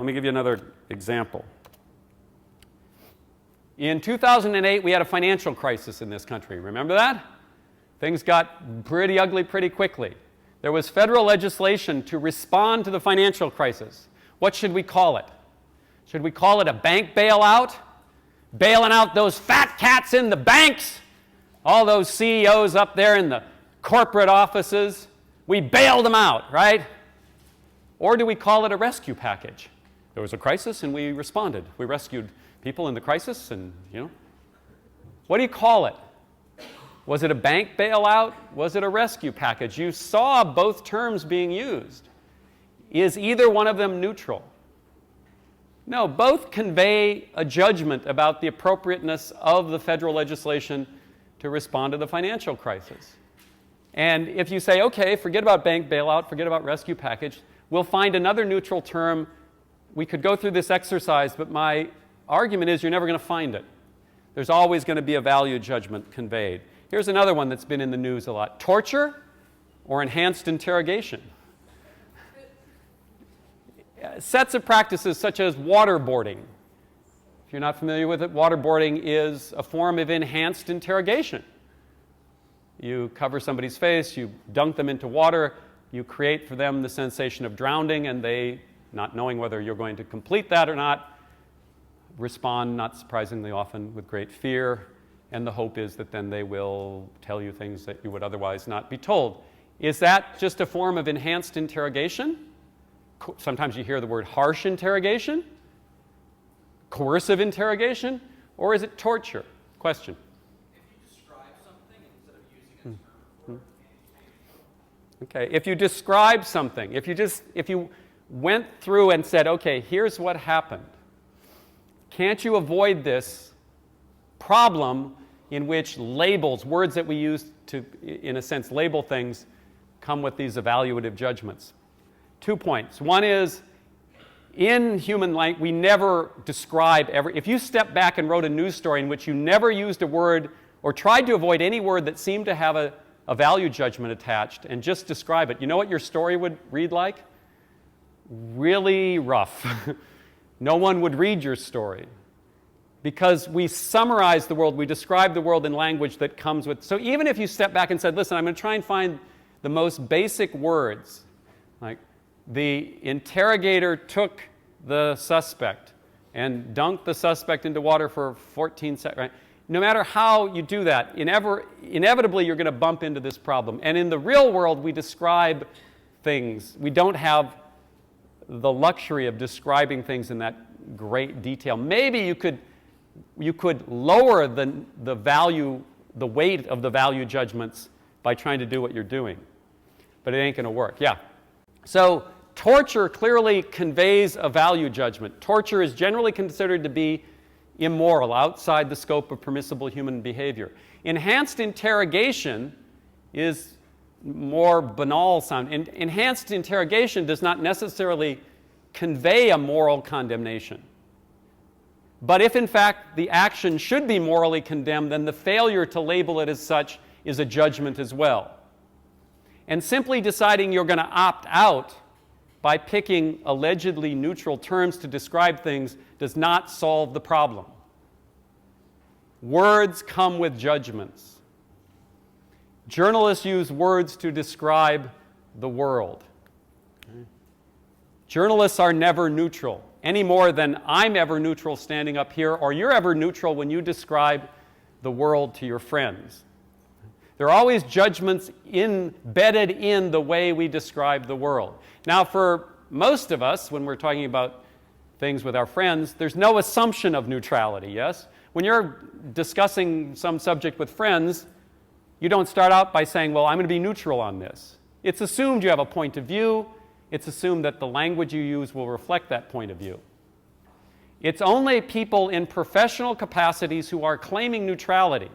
me give you another example. In 2008, we had a financial crisis in this country. Remember that? Things got pretty ugly pretty quickly. There was federal legislation to respond to the financial crisis. What should we call it? Should we call it a bank bailout? Bailing out those fat cats in the banks? All those CEOs up there in the corporate offices? We bailed them out, right? Or do we call it a rescue package? There was a crisis and we responded. We rescued people in the crisis and, What do you call it? Was it a bank bailout? Was it a rescue package? You saw both terms being used. Is either one of them neutral? No, both convey a judgment about the appropriateness of the federal legislation to respond to the financial crisis. And if you say, okay, forget about bank bailout, forget about rescue package, we'll find another neutral term. We could go through this exercise, but my argument is you're never going to find it. There's always going to be a value judgment conveyed. Here's another one that's been in the news a lot. Torture or enhanced interrogation. Sets of practices such as waterboarding. If you're not familiar with it, waterboarding is a form of enhanced interrogation. You cover somebody's face, you dunk them into water, you create for them the sensation of drowning, and they, not knowing whether you're going to complete that or not, respond, not surprisingly often, with great fear, and the hope is that then they will tell you things that you would otherwise not be told. Is that just a form of enhanced interrogation? Sometimes you hear the word harsh interrogation, coercive interrogation, or is it torture? Question. If you describe something instead of using a term for it. Okay, if you describe something, if you went through and said, okay, here's what happened, can't you avoid this problem in which labels, words that we use to, in a sense, label things, come with these evaluative judgments? 2 points. One is, in human language, we never describe if you step back and wrote a news story in which you never used a word or tried to avoid any word that seemed to have a value judgment attached and just describe it, you know what your story would read like? Really rough. No one would read your story. Because we summarize the world, we describe the world in language that comes with. So even if you step back and said, listen, I'm going to try and find the most basic words, like the interrogator took the suspect and dunked the suspect into water for 14 seconds, right? No matter how you do that, inevitably you're going to bump into this problem. And in the real world, we describe things. We don't have the luxury of describing things in that great detail. Maybe you could lower the value, the weight of the value judgments by trying to do what you're doing. But it ain't going to work. Yeah. So torture clearly conveys a value judgment. Torture is generally considered to be immoral, outside the scope of permissible human behavior. Enhanced interrogation is more banal sound. Enhanced interrogation does not necessarily convey a moral condemnation. But if in fact the action should be morally condemned, then the failure to label it as such is a judgment as well. And simply deciding you're going to opt out by picking allegedly neutral terms to describe things does not solve the problem. Words come with judgments. Journalists use words to describe the world. Journalists are never neutral, any more than I'm ever neutral standing up here, or you're ever neutral when you describe the world to your friends. There are always judgments embedded in the way we describe the world. Now, for most of us, when we're talking about things with our friends, there's no assumption of neutrality, yes? When you're discussing some subject with friends, you don't start out by saying, well, I'm going to be neutral on this. It's assumed you have a point of view. It's assumed that the language you use will reflect that point of view. It's only people in professional capacities who are claiming neutrality,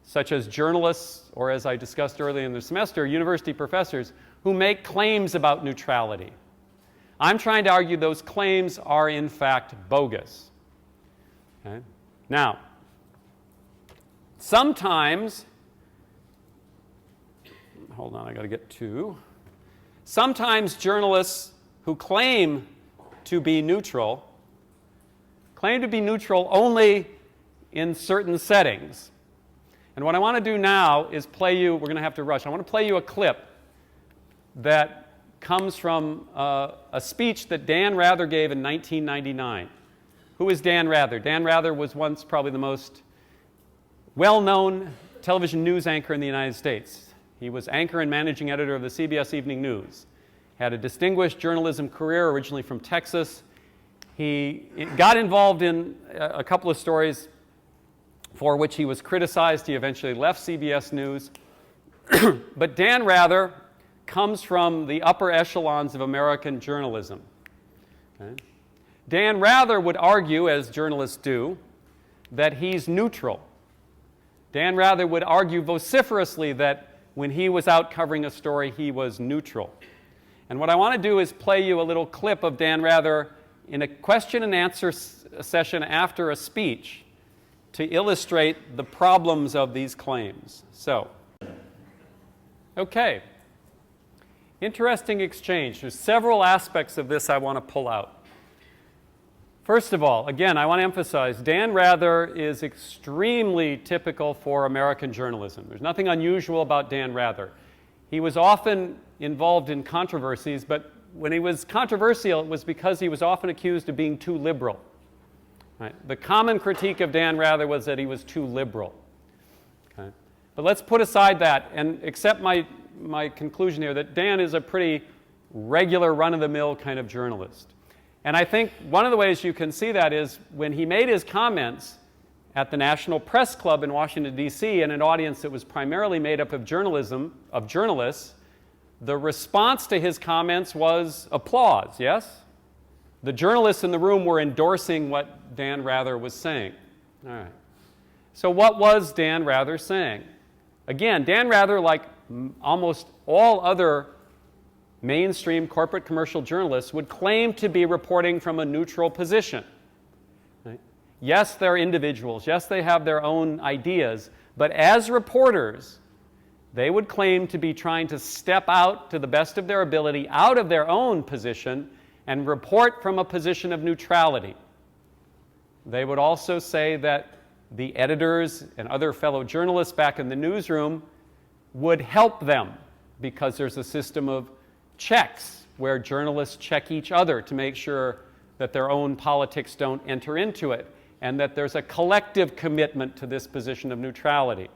such as journalists, or as I discussed earlier in the semester, university professors, who make claims about neutrality. I'm trying to argue those claims are in fact bogus. Okay? Now, sometimes, hold on, I got to get to. Sometimes journalists who claim to be neutral only in certain settings. And what I want to do now is play you, we're going to have to rush, I want to play you a clip that comes from a speech that Dan Rather gave in 1999. Who is Dan Rather? Dan Rather was once probably the most well-known television news anchor in the United States. He was anchor and managing editor of the CBS Evening News. Had a distinguished journalism career, originally from Texas. He got involved in a couple of stories for which he was criticized. He eventually left CBS News. But Dan Rather comes from the upper echelons of American journalism. Okay? Dan Rather would argue, as journalists do, that he's neutral. Dan Rather would argue vociferously that when he was out covering a story, he was neutral. And what I want to do is play you a little clip of Dan Rather in a question and answer session after a speech to illustrate the problems of these claims. So, okay. Interesting exchange. There's several aspects of this I want to pull out. First of all, again, I want to emphasize, Dan Rather is extremely typical for American journalism. There's nothing unusual about Dan Rather. He was often involved in controversies, but when he was controversial, it was because he was often accused of being too liberal. Right? The common critique of Dan Rather was that he was too liberal. Okay? But let's put aside that and accept my conclusion here that Dan is a pretty regular, run-of-the-mill kind of journalist. And I think one of the ways you can see that is when he made his comments at the National Press Club in Washington, D.C., in an audience that was primarily made up of journalists, the response to his comments was applause, yes? The journalists in the room were endorsing what Dan Rather was saying. All right. So what was Dan Rather saying? Again, Dan Rather, like almost all other mainstream corporate commercial journalists, would claim to be reporting from a neutral position. Right? Yes, they're individuals. Yes, they have their own ideas. But as reporters, they would claim to be trying to step out to the best of their ability out of their own position and report from a position of neutrality. They would also say that the editors and other fellow journalists back in the newsroom would help them because there's a system of checks where journalists check each other to make sure that their own politics don't enter into it and that there's a collective commitment to this position of neutrality.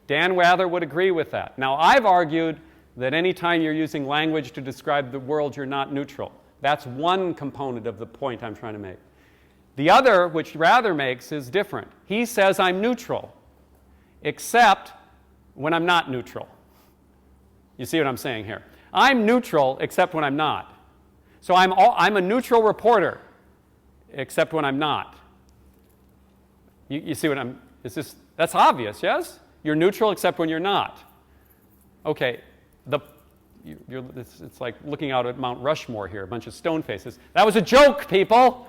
Dan Rather would agree with that. Now, I've argued that any time you're using language to describe the world, you're not neutral. That's one component of the point I'm trying to make. The other, which Rather makes, is different. He says I'm neutral, except when I'm not neutral. You see what I'm saying here? I'm neutral except when I'm not. So I'm a neutral reporter except when I'm not. You see what that's obvious, yes? You're neutral except when you're not. Okay, it's like looking out at Mount Rushmore here, a bunch of stone faces. That was a joke, people!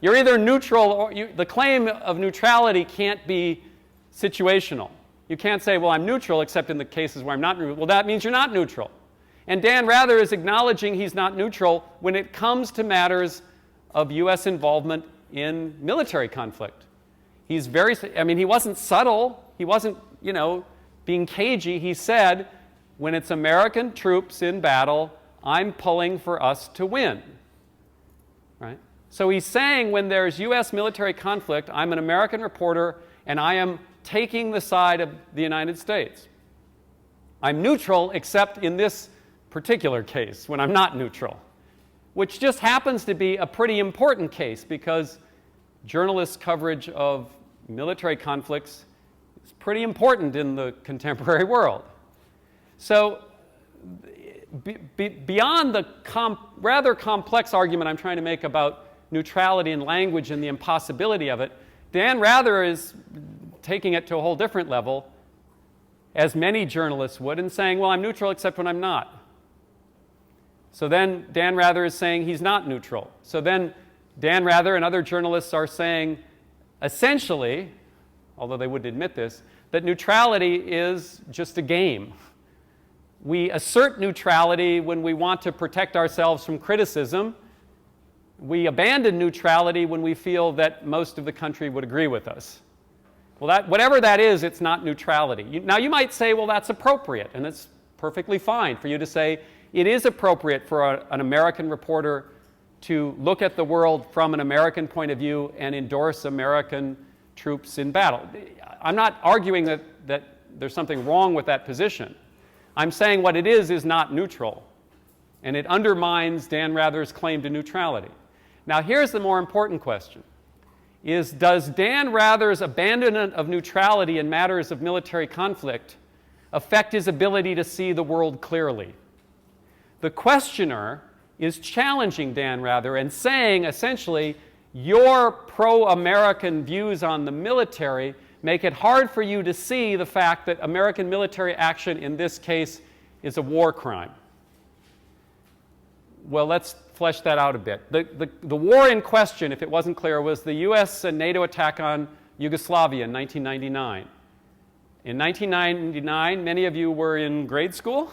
You're either neutral or the claim of neutrality can't be situational. You can't say, well, I'm neutral except in the cases where I'm not neutral. Well, that means you're not neutral. And Dan Rather is acknowledging he's not neutral when it comes to matters of U.S. involvement in military conflict. He wasn't subtle. He wasn't, being cagey. He said, when it's American troops in battle, I'm pulling for us to win. Right? So he's saying when there's U.S. military conflict, I'm an American reporter and I am taking the side of the United States. I'm neutral except in this particular case when I'm not neutral, which just happens to be a pretty important case because journalists' coverage of military conflicts is pretty important in the contemporary world. So beyond the rather complex argument I'm trying to make about neutrality in language and the impossibility of it, Dan Rather is taking it to a whole different level, as many journalists would, and saying, well, I'm neutral except when I'm not. So then Dan Rather is saying he's not neutral. So then Dan Rather and other journalists are saying, essentially, although they wouldn't admit this, that neutrality is just a game. We assert neutrality when we want to protect ourselves from criticism, We abandon neutrality when we feel that most of the country would agree with us. Well, whatever that is, it's not neutrality. Now, you might say, well, that's appropriate, and it's perfectly fine for you to say it is appropriate for an American reporter to look at the world from an American point of view and endorse American troops in battle. I'm not arguing that there's something wrong with that position. I'm saying what it is not neutral, and it undermines Dan Rather's claim to neutrality. Now, here's the more important question. Does Dan Rather's abandonment of neutrality in matters of military conflict affect his ability to see the world clearly? The questioner is challenging Dan Rather and saying, essentially, your pro-American views on the military make it hard for you to see the fact that American military action in this case is a war crime. Well, let's flesh that out a bit. The war in question, if it wasn't clear, was the US and NATO attack on Yugoslavia in 1999. In 1999, many of you were in grade school,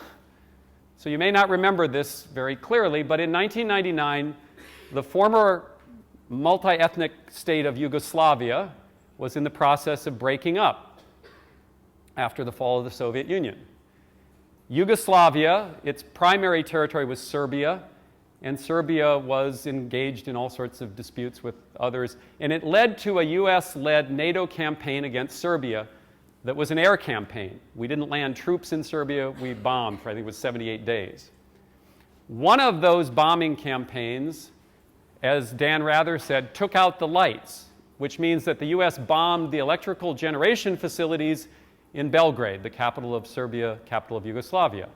so you may not remember this very clearly, but in 1999, the former multi-ethnic state of Yugoslavia was in the process of breaking up after the fall of the Soviet Union. Yugoslavia, its primary territory was Serbia, and Serbia was engaged in all sorts of disputes with others, and it led to a US-led NATO campaign against Serbia that was an air campaign. We didn't land troops in Serbia, we bombed for I think it was 78 days. One of those bombing campaigns, as Dan Rather said, took out the lights, which means that the US bombed the electrical generation facilities in Belgrade, the capital of Serbia, capital of Yugoslavia.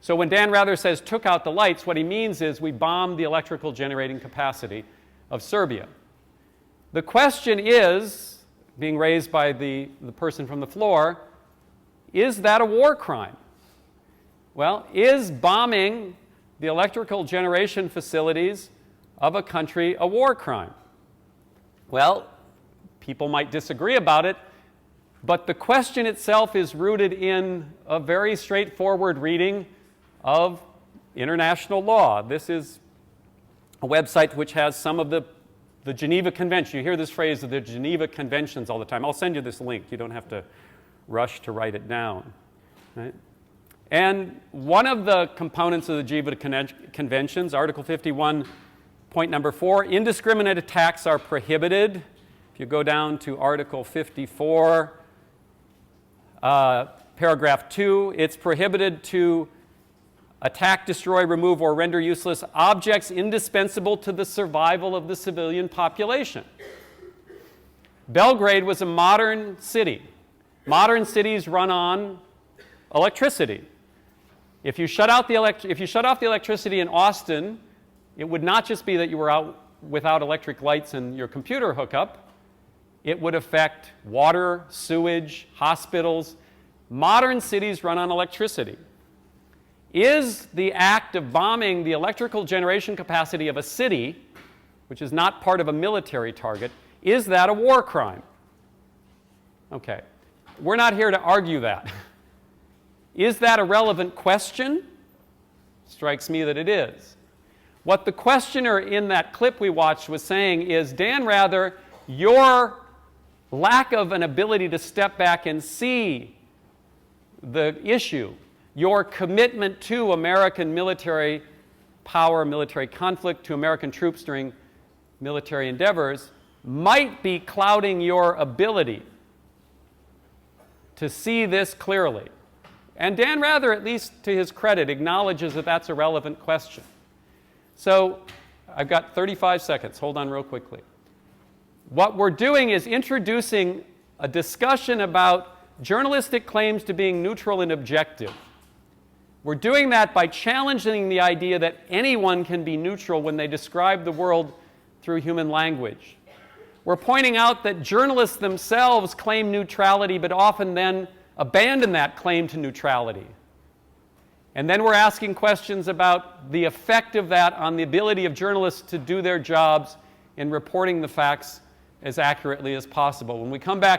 So when Dan Rather says took out the lights, what he means is we bombed the electrical generating capacity of Serbia. The question is, being raised by the person from the floor, is that a war crime? Well, is bombing the electrical generation facilities of a country a war crime? Well, people might disagree about it, but the question itself is rooted in a very straightforward reading of international law. This is a website which has some of the Geneva Convention. You hear this phrase of the Geneva Conventions all the time. I'll send you this link. You don't have to rush to write it down. Right? And one of the components of the Geneva Conventions, Article 51, point number 4, indiscriminate attacks are prohibited. If you go down to Article 54, paragraph 2, it's prohibited to attack, destroy, remove, or render useless objects indispensable to the survival of the civilian population. Belgrade was a modern city. Modern cities run on electricity. If you shut off the electricity in Austin, it would not just be that you were out without electric lights and your computer hookup. It would affect water, sewage, hospitals. Modern cities run on electricity. Is the act of bombing the electrical generation capacity of a city, which is not part of a military target, is that a war crime? Okay. We're not here to argue that. Is that a relevant question? Strikes me that it is. What the questioner in that clip we watched was saying is, Dan Rather, your lack of an ability to step back and see the issue, your commitment to American military power, military conflict, to American troops during military endeavors, might be clouding your ability to see this clearly. And Dan Rather, at least to his credit, acknowledges that that's a relevant question. So I've got 35 seconds. Hold on real quickly. What we're doing is introducing a discussion about journalistic claims to being neutral and objective. We're doing that by challenging the idea that anyone can be neutral when they describe the world through human language. We're pointing out that journalists themselves claim neutrality, but often then abandon that claim to neutrality. And then we're asking questions about the effect of that on the ability of journalists to do their jobs in reporting the facts as accurately as possible. When we come back